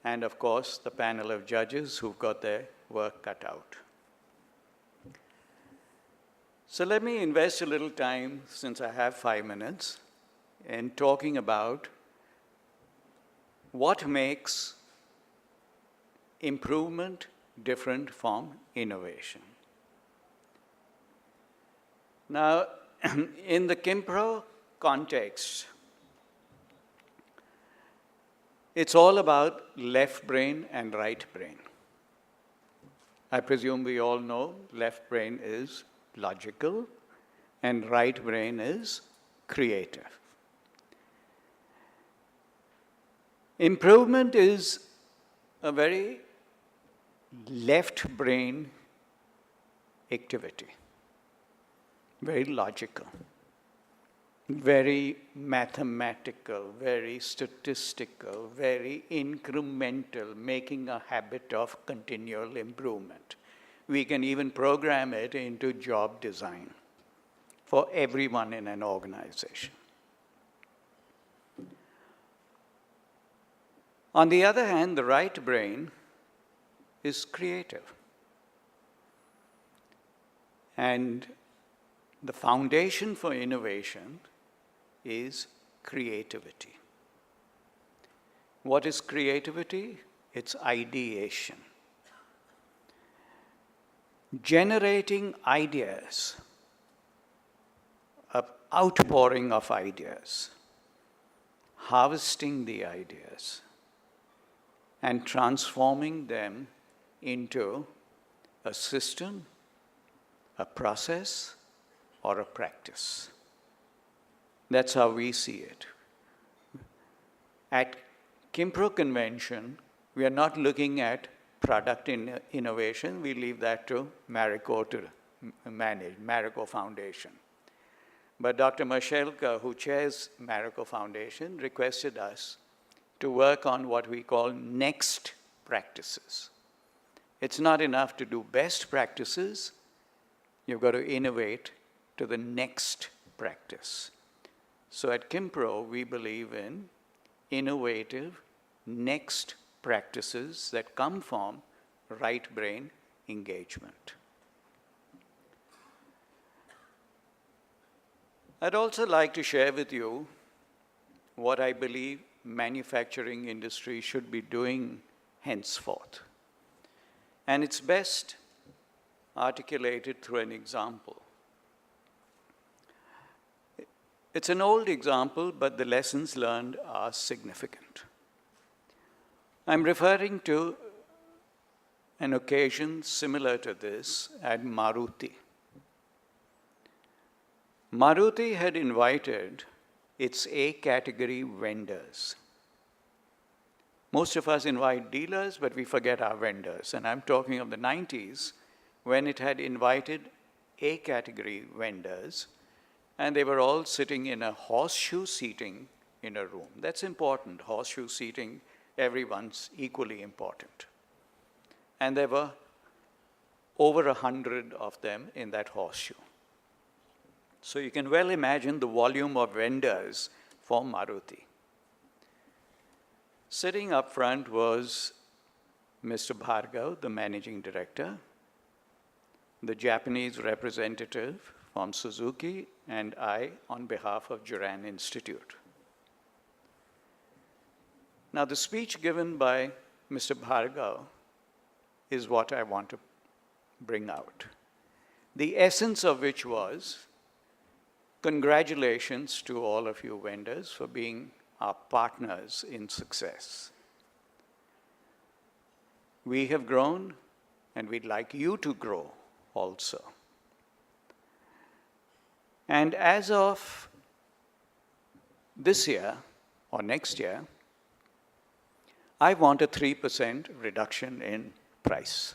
and of course, the panel of judges who've got their work cut out. So let me invest a little time, since I have 5 minutes, in talking about what makes improvement different from innovation. Now, in the Kimpro context, it's all about left brain and right brain. I presume we all know left brain is logical and right brain is creative. Improvement is a very left brain activity, very logical, very mathematical, very statistical, very incremental, making a habit of continual improvement. We can even program it into job design for everyone in an organization. On the other hand, the right brain is creative. And the foundation for innovation is creativity. What is creativity? It's ideation. Generating ideas, an outpouring of ideas, harvesting the ideas, and transforming them into a system, a process, or a practice. That's how we see it. At Kimpro Convention, we are not looking at product innovation. We leave that to Marico to manage, Marico Foundation. But Dr. Mashelka, who chairs Marico Foundation, requested us to work on what we call next practices. It's not enough to do best practices. You've got to innovate to the next practice. So at Kimpro, we believe in innovative next practices that come from right brain engagement. I'd also like to share with you what I believe manufacturing industry should be doing henceforth. And it's best articulated through an example. It's an old example, but the lessons learned are significant. I'm referring to an occasion similar to this at Maruti. Maruti had invited its A-category vendors. Most of us invite dealers, but we forget our vendors. And I'm talking of the 90s, when it had invited A-category vendors, and they were all sitting in a horseshoe seating in a room. That's important, horseshoe seating, everyone's equally important. And there were over 100 of them in that horseshoe. So you can well imagine the volume of vendors for Maruti. Sitting up front was Mr. Bhargav, the managing director, the Japanese representative from Suzuki, and I on behalf of Juran Institute. Now, the speech given by Mr. Bhargav is what I want to bring out. The essence of which was, congratulations to all of you vendors for being our partners in success. We have grown, and we'd like you to grow also. And as of this year, or next year, I want a 3% reduction in price.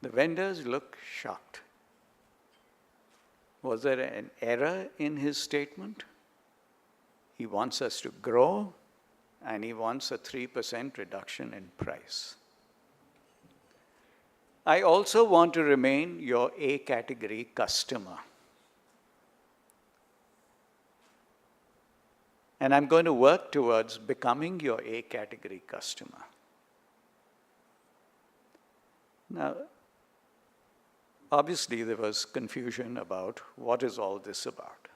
The vendors look shocked. Was there an error in his statement? He wants us to grow, and he wants a 3% reduction in price. I also want to remain your A-category customer. And I'm going to work towards becoming your A category customer. Now, obviously there was confusion about what is all this about.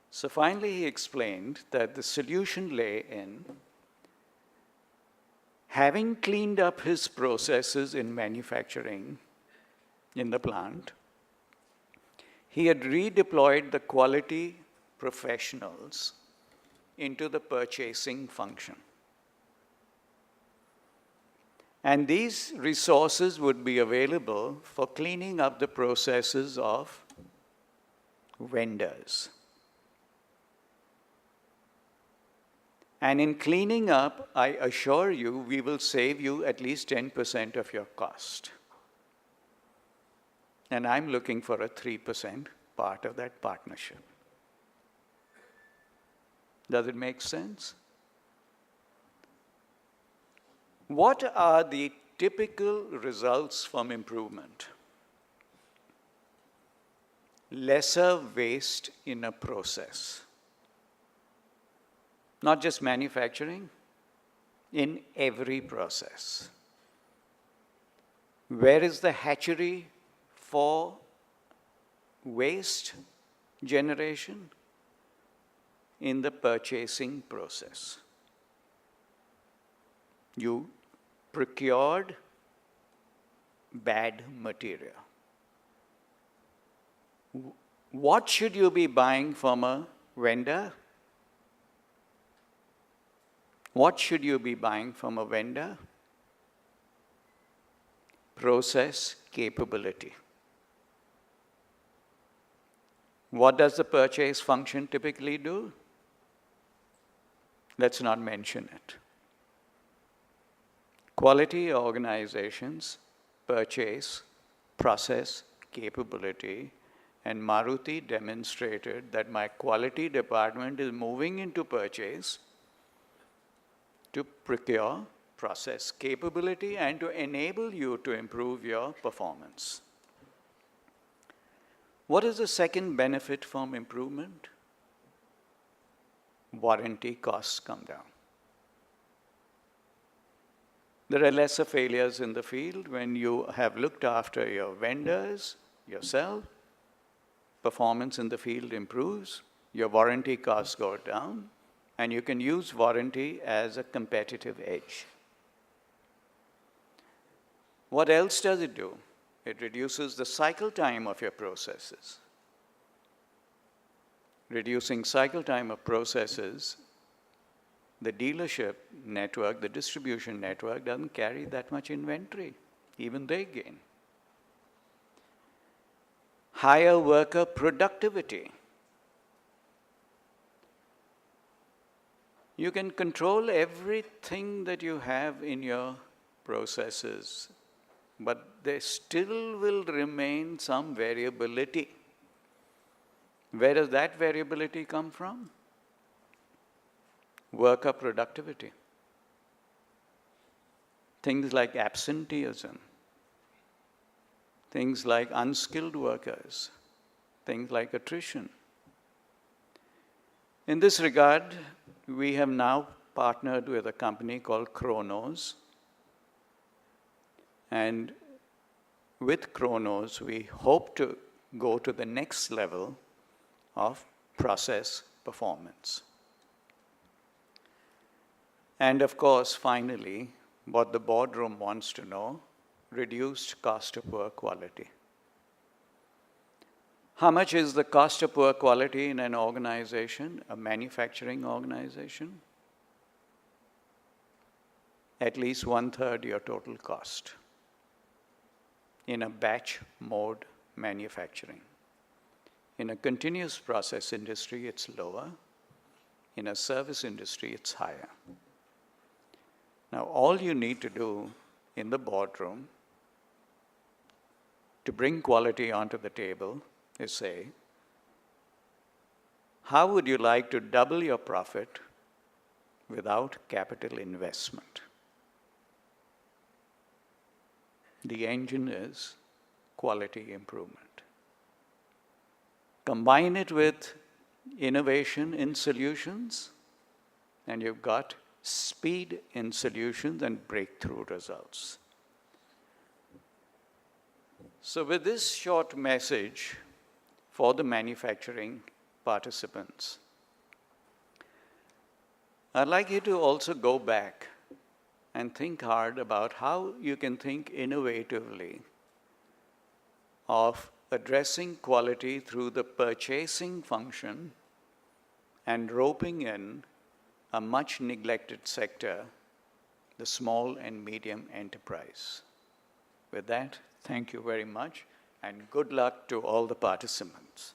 So finally he explained that the solution lay in having cleaned up his processes in manufacturing in the plant. He had redeployed the quality professionals into the purchasing function. And these resources would be available for cleaning up the processes of vendors. And in cleaning up, I assure you, we will save you at least 10% of your cost. And I'm looking for a 3% part of that partnership. Does it make sense? What are the typical results from improvement? Lesser waste in a process. Not just manufacturing, in every process. Where is the hatchery for waste generation? In the purchasing process. You procured bad material. What should you be buying from a vendor? What should you be buying from a vendor? Process capability. What does the purchase function typically do? Let's not mention it. Quality organizations purchase process capability, and Maruti demonstrated that my quality department is moving into purchase to procure process capability and to enable you to improve your performance. What is the second benefit from improvement? Warranty costs come down. There are lesser failures in the field when you have looked after your vendors, yourself. Performance in the field improves, your warranty costs go down, and you can use warranty as a competitive edge. What else does it do? It reduces the cycle time of your processes. Reducing cycle time of processes, the dealership network, the distribution network doesn't carry that much inventory. Even they gain. Higher worker productivity. You can control everything that you have in your processes, but there still will remain some variability. Where does that variability come from? Worker productivity. Things like absenteeism, things like unskilled workers, things like attrition. In this regard, we have now partnered with a company called Kronos. And with Kronos, we hope to go to the next level of process performance. And of course, finally, what the boardroom wants to know, reduced cost of poor quality. How much is the cost of poor quality in an organization, a manufacturing organization? At least 1/3 your total cost in a batch mode manufacturing. In a continuous process industry, it's lower. In a service industry, it's higher. Now, all you need to do in the boardroom to bring quality onto the table is say, how would you like to double your profit without capital investment? The engine is quality improvement. Combine it with innovation in solutions, and you've got speed in solutions and breakthrough results. So with this short message for the manufacturing participants, I'd like you to also go back and think hard about how you can think innovatively of addressing quality through the purchasing function and roping in a much neglected sector, the small and medium enterprise. With that, thank you very much, and good luck to all the participants.